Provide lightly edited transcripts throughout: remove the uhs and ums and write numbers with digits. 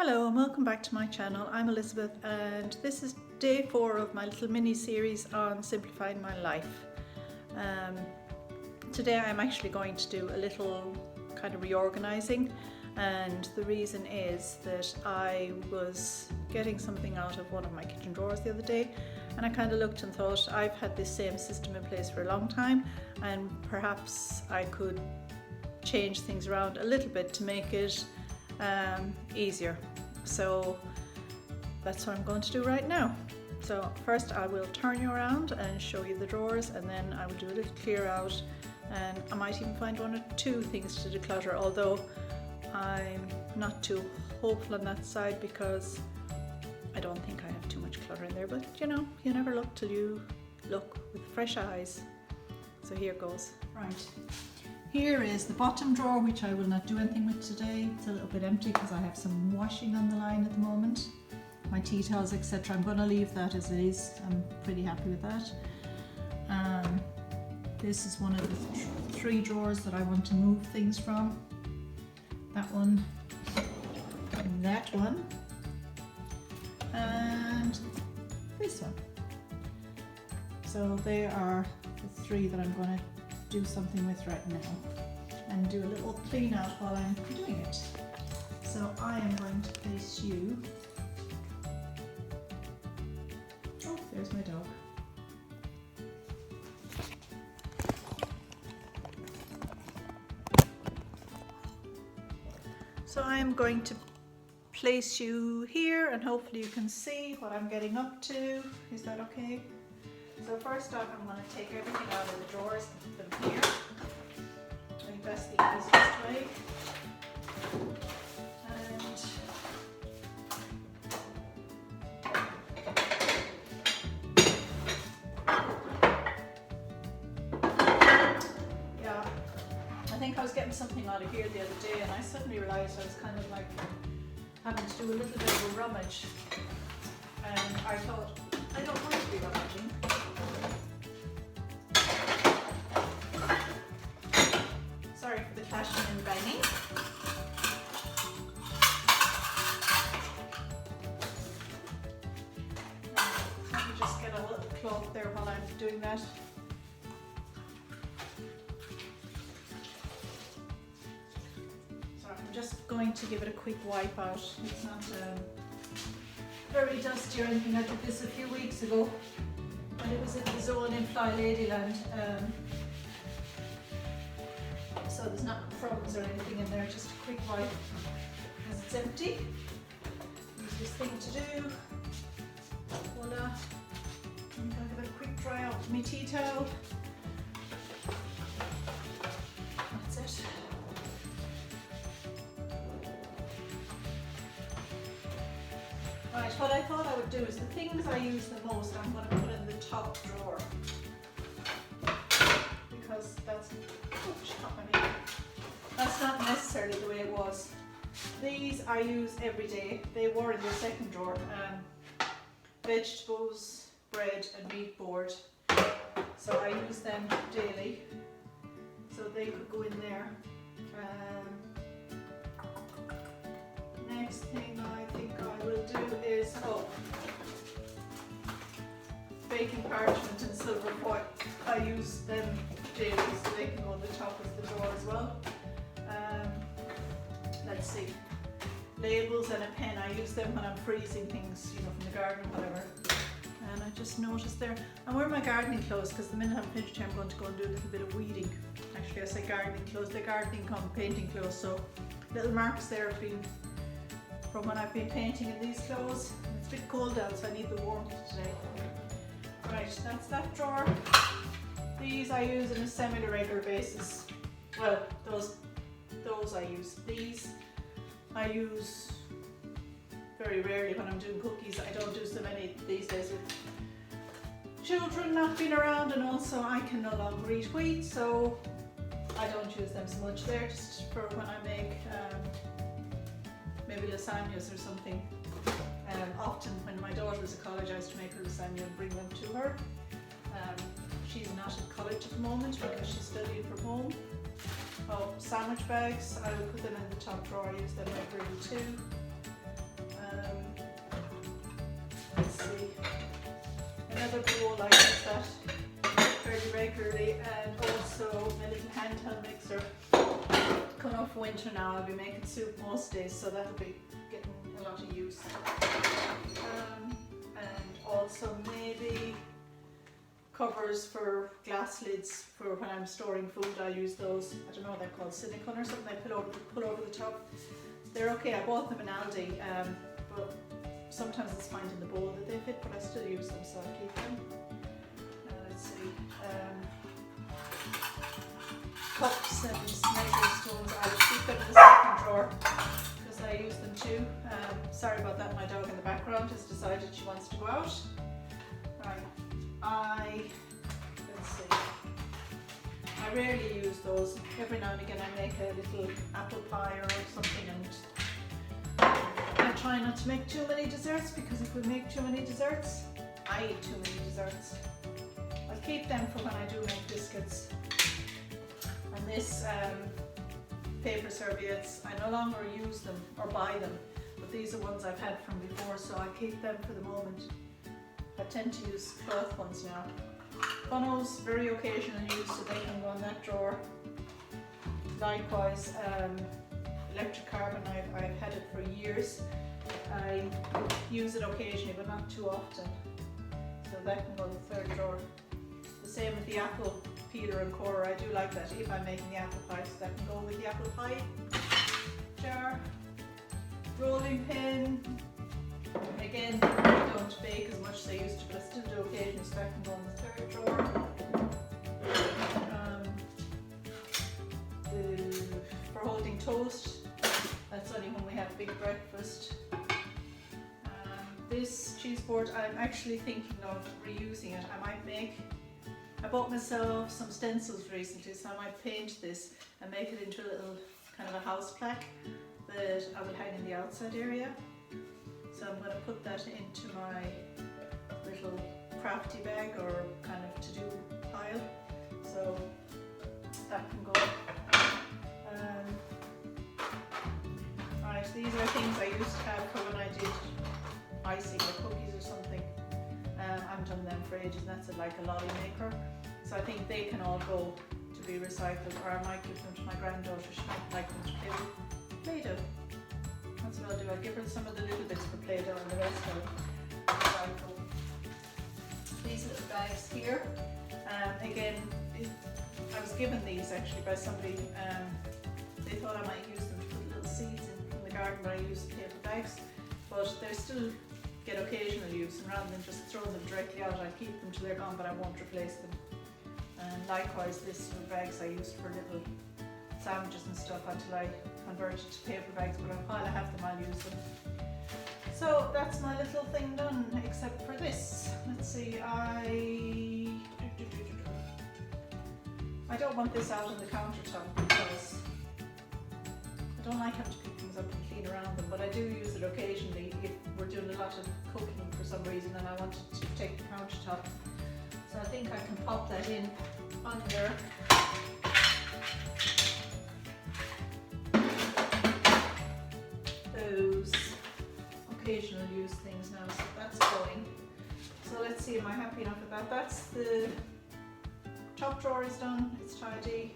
Hello and welcome back to my channel. I'm Elizabeth and this is day 4 of my little mini series on simplifying my life. Today I'm actually going to do a little kind of reorganizing, and the reason is that I was getting something out of one of my kitchen drawers the other day, and I kind of looked and thought I've had this same system in place for a long time and perhaps I could change things around a little bit to make it easier. So that's what I'm going to do right now. So first I will turn you around and show you the drawers, and then I will do a little clear out, and I might even find one or two things to declutter, although I'm not too hopeful on that side because I don't think I have too much clutter in there, but you know, you never look till you look with fresh eyes. So here goes. Right. Here is the bottom drawer, which I will not do anything with today. It's a little bit empty because I have some washing on the line at the moment. My tea towels, etc. I'm going to leave that as it is. I'm pretty happy with that. This is one of the 3 drawers that I want to move things from. That one, that one, and this one. So they are the 3 that I'm going to do something with right now and do a little clean out while I'm doing it. So I am going to place you, oh, there's my dog. So I am going to place you here and hopefully you can see what I'm getting up to. Is that okay? So first off, I'm going to take everything out of the drawers and put them here. I think that's the easiest way. And yeah, I think I was getting something out of here the other day, and I suddenly realised I was kind of like having to do a little bit of a rummage, and I thought, I don't want to be rummaging. Sorry for the clashing and banging. Let me just get a little cloth there while I'm doing that. So I'm just going to give it a quick wipe out. It's not very dusty or anything. I did this a few weeks ago when it was in the zone in Fly Ladyland. So there's not crumbs or anything in there, just a quick wipe because it's empty. Easiest thing to do. Voila. I'm going to give it a quick dry out with my tea towel. That's it. Right, what I thought I would do is the things I use the most I'm going to put in the top drawer, because that's not necessarily the way it was. These I use every day. They were in the second drawer. Vegetables, bread and meat board. So I use them daily. So they could go in there. Next thing I think I will do is, baking parchment and silver foil. I use them daily so they can go on the top of the drawer as well. Let's see, labels and a pen. I use them when I'm freezing things, you know, from the garden, whatever. And I just noticed there, I'm wearing my gardening clothes because the minute I'm finished here I'm going to go and do a little bit of weeding. Actually I say gardening clothes, they're gardening come painting clothes, so little marks there have been from when I've been painting in these clothes. It's a bit cold out, so I need the warmth today. Right, that's that drawer. These I use on a semi-regular basis. Well, those I use. These I use very rarely when I'm doing cookies. I don't do so many these days with children not being around, and also I can no longer eat wheat, so I don't use them so much. They're just for when I make maybe lasagnas or something. Often when my daughter was at college I used to make her lasagna and bring them to her. She's not at college at the moment because she's studying from home. Sandwich bags, I will put them in the top drawer. I use them regularly too. have a bowl, I use that fairly regularly, and also my little handheld mixer. Coming up for winter now, I'll be making soup most days, so that'll be getting a lot of use. And also maybe covers for glass lids for when I'm storing food. I use those, I don't know, they're called silicone or something. I pull over the top. They're okay. I bought them in Aldi, but sometimes it's finding the bowl that they fit, but I still use them, so I'll keep them. Let's see. Cups and measuring stones, I will keep them in the second drawer because I use them too. Sorry about that, my dog in the background has decided she wants to go out. Right, let's see. I rarely use those. Every now and again I make a little apple pie or something, and I try not to make too many desserts, because if we make too many desserts, I eat too many desserts. I'll keep them for when I do make biscuits. And this paper serviettes, I no longer use them or buy them, but these are ones I've had from before, so I keep them for the moment. I tend to use cloth ones now. Funnels, very occasional use, so they can go in that drawer. Likewise, electric carbon, I've had it for years. I use it occasionally, but not too often. So that can go in the third drawer. The same with the apple peeler and corer. I do like that if I'm making the apple pie, so that can go with the apple pie jar. Rolling pin. Again, I don't bake as much as I used to, but I still do occasionally, so that can go in the third drawer. For holding toast, that's only when we have big breakfast. This cheese board, I'm actually thinking of reusing it. I bought myself some stencils recently, so I might paint this and make it into a little kind of a house plaque that I will hang in the outside area. So I'm going to put that into my little crafty bag or kind of to-do pile. So that can go. Right, these are things I used to have for when I did icing or cookies or something. I haven't done them for ages, and that's like a lolly maker. So I think they can all go to be recycled, or I might give them to my granddaughter. She might like them to play with Play-Doh. That's what I'll do. I'll give her some of the little bits for Play-Doh and the rest I'll recycle. These little bags here, again, I was given these actually by somebody. They thought I might use them to put little seeds in the garden, but I use paper bags. But they still get occasional use, and rather than just throw them directly out, I'll keep them till they're gone, but I won't replace them. And likewise, this little bags I used for little sandwiches and stuff until I convert it to paper bags, but while I have them, I'll use them. So that's my little thing done, except for this. Let's see, I don't want this out on the countertop because I don't like having to pick things up and clean around them, but I do use it occasionally if we're doing a lot of cooking for some reason and I want to take the countertop. So I think I can pop that in under those occasional use things now, so that's going. So let's see, am I happy enough with that? That's the top drawer is done, it's tidy.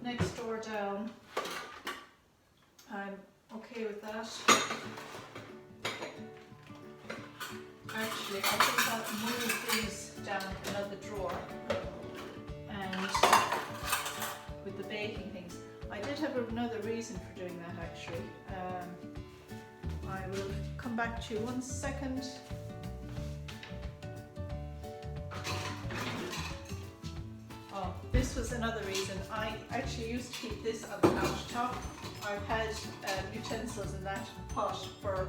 Next drawer down, I'm okay with that. Actually, I think I'll move these down another drawer, and with the baking things. I did have another reason for doing that actually. I will come back to you 1 second. Oh, this was another reason. I actually used to keep this on the countertop. I've had utensils in that pot for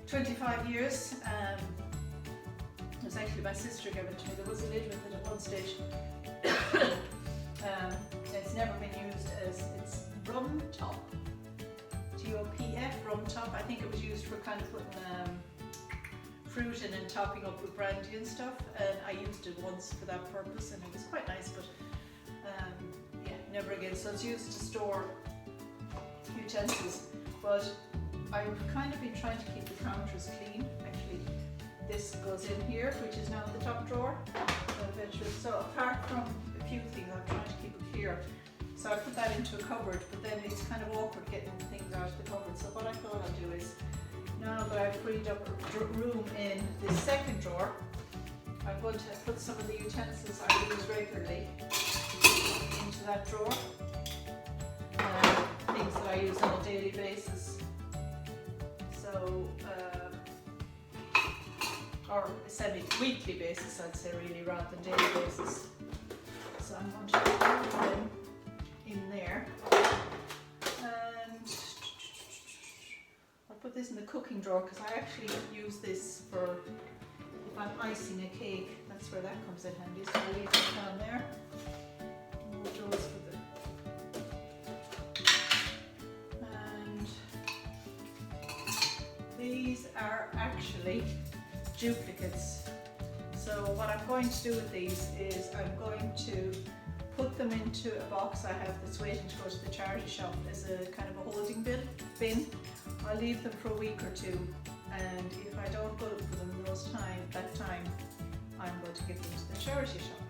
25 years. It was actually my sister gave it to me. There was a lid with it at one stage. It's never been used as, it's rum top. T-O-P-F, rum top. I think it was used for kind of putting fruit in and topping up with brandy and stuff. And I used it once for that purpose and it was quite nice, but yeah, never again. So it's used to store utensils. But I've kind of been trying to keep the counters clean. Actually, this goes in here, which is now in the top drawer. So apart from a few things, I'm trying to keep it clear. So I put that into a cupboard, but then it's kind of awkward getting things out of the cupboard. So what I thought I'll do is, now that I've freed up room in the second drawer, I'm going to put some of the utensils I use regularly into that drawer. Things that I use on a daily basis. So, or a semi-weekly basis, I'd say, really, rather than daily basis. So I'm going to put them in there. And I'll put this in the cooking drawer because I actually use this for if I'm icing a cake. That's where that comes in handy. So I'll leave it down there. More drawers for the these are actually duplicates. So what I'm going to do with these is I'm going to put them into a box I have that's waiting to go to the charity shop as a kind of a holding bin. I'll leave them for a week or two, and if I don't go for them that time, I'm going to give them to the charity shop.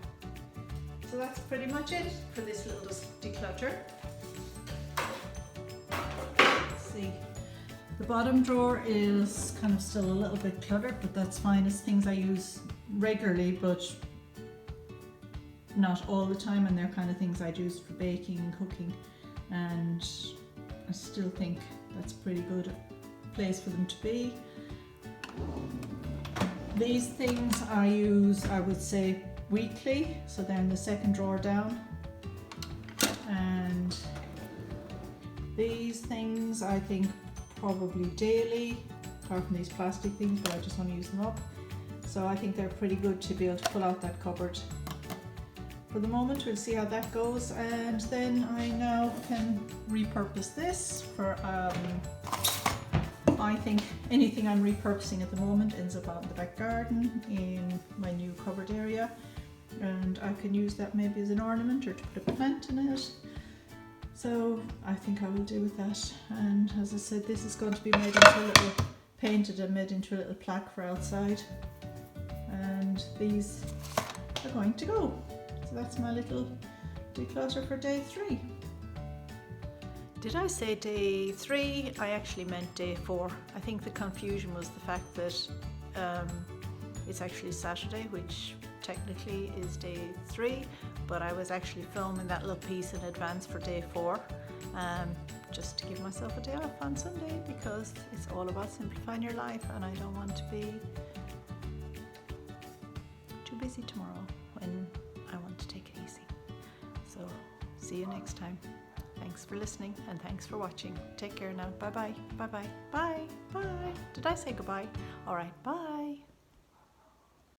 So that's pretty much it for this little declutter. Let's see. The bottom drawer is kind of still a little bit cluttered, but that's fine. It's things I use regularly, but not all the time, and they're kind of things I'd use for baking and cooking, and I still think that's pretty good place for them to be. These things I use, I would say, weekly, so they're in the second drawer down. And these things I think probably daily, apart from these plastic things, but I just want to use them up. So I think they're pretty good to be able to pull out that cupboard. For the moment, we'll see how that goes, and then I now can repurpose this for, I think anything I'm repurposing at the moment ends up out in the back garden in my new cupboard area, and I can use that maybe as an ornament or to put a plant in it. So I think I will do with that, and as I said, this is going to be made into a little, painted and made into a little plaque for outside, and these are going to go. So that's my little declutter for day 3. Did I say day 3? I actually meant day 4. I think the confusion was the fact that it's actually Saturday, which technically is day 3, but I was actually filming that little piece in advance for day 4, just to give myself a day off on Sunday, because it's all about simplifying your life, and I don't want to be too busy tomorrow when I want to take it easy. So see you next time. Thanks for listening, and thanks for watching. Take care now. Bye bye. Bye bye. Bye bye. Did I say goodbye? All right. Bye.